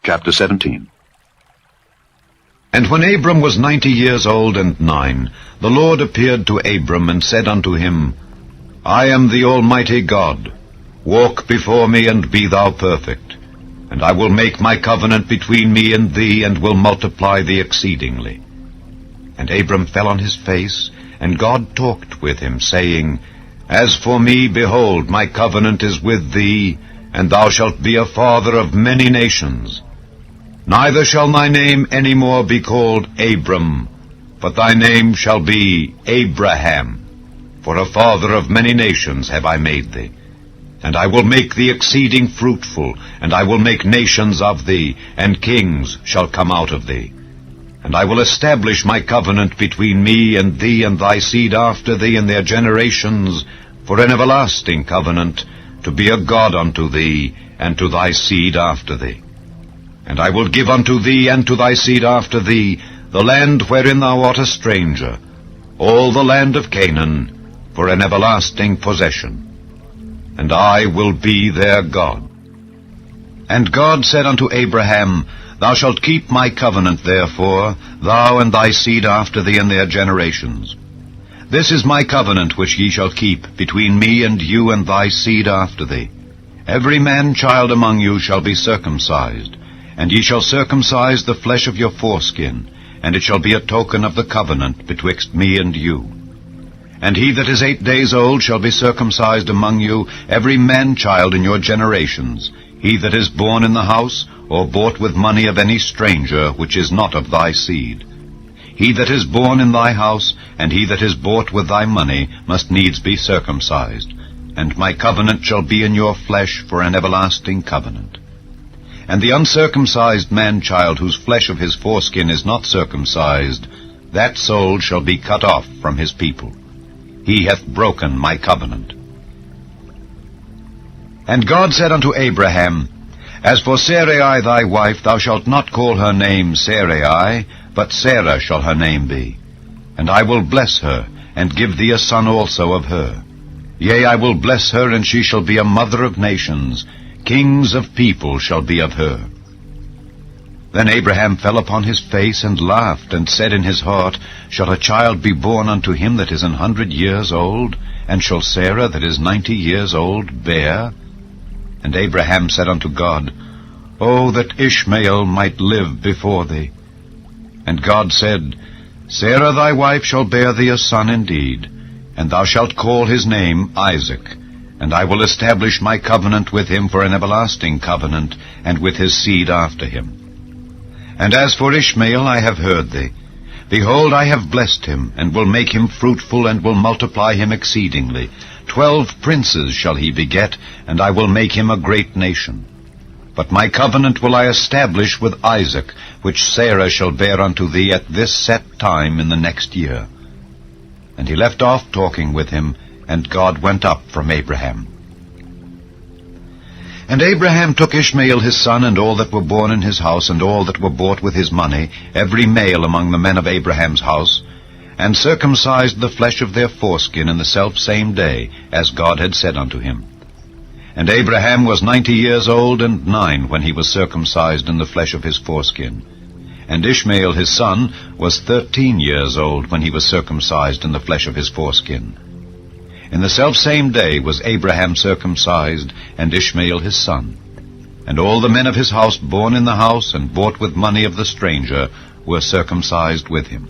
Chapter 17. And when Abram was 90 years old and 9, the Lord appeared to Abram and said unto him, I am the Almighty God. Walk before me and be thou perfect. And I will make my covenant between me and thee, and will multiply thee exceedingly. And Abram fell on his face, and God talked with him, saying, As for me, behold, my covenant is with thee, and thou shalt be a father of many nations. Neither shall thy name any more be called Abram, but thy name shall be Abraham, for a father of many nations have I made thee. And I will make thee exceeding fruitful, and I will make nations of thee, and kings shall come out of thee. And I will establish my covenant between me and thee and thy seed after thee in their generations, for an everlasting covenant, to be a God unto thee, and to thy seed after thee. And I will give unto thee and to thy seed after thee the land wherein thou art a stranger, all the land of Canaan, for an everlasting possession. And I will be their God. And God said unto Abraham, Thou shalt keep my covenant therefore, thou and thy seed after thee in their generations. This is my covenant which ye shall keep between me and you and thy seed after thee. Every man-child among you shall be circumcised, and ye shall circumcise the flesh of your foreskin, and it shall be a token of the covenant betwixt me and you. And he that is 8 days old shall be circumcised among you, every man-child in your generations, he that is born in the house, or bought with money of any stranger, which is not of thy seed. He that is born in thy house, and he that is bought with thy money, must needs be circumcised. And my covenant shall be in your flesh for an everlasting covenant. And the uncircumcised man-child, whose flesh of his foreskin is not circumcised, that soul shall be cut off from his people. He hath broken my covenant. And God said unto Abraham, As for Sarai thy wife, thou shalt not call her name Sarai, but Sarah shall her name be. And I will bless her, and give thee a son also of her. Yea, I will bless her, and she shall be a mother of nations. Kings of people shall be of her. Then Abraham fell upon his face, and laughed, and said in his heart, Shall a child be born unto him that is 100 years old? And shall Sarah that is 90 years old bear? And Abraham said unto God, O that Ishmael might live before thee. And God said, Sarah thy wife shall bear thee a son indeed, and thou shalt call his name Isaac. And I will establish my covenant with him for an everlasting covenant, and with his seed after him. And as for Ishmael, I have heard thee. Behold, I have blessed him, and will make him fruitful, and will multiply him exceedingly. 12 princes shall he beget, and I will make him a great nation. But my covenant will I establish with Isaac, which Sarah shall bear unto thee at this set time in the next year. And he left off talking with him, and God went up from Abraham. And Abraham took Ishmael his son, and all that were born in his house, and all that were bought with his money, every male among the men of Abraham's house, and circumcised the flesh of their foreskin in the selfsame day, as God had said unto him. And Abraham was 90 years old and 9 when he was circumcised in the flesh of his foreskin. And Ishmael his son was 13 years old when he was circumcised in the flesh of his foreskin. In the selfsame day was Abraham circumcised, and Ishmael his son. And all the men of his house born in the house, and bought with money of the stranger, were circumcised with him.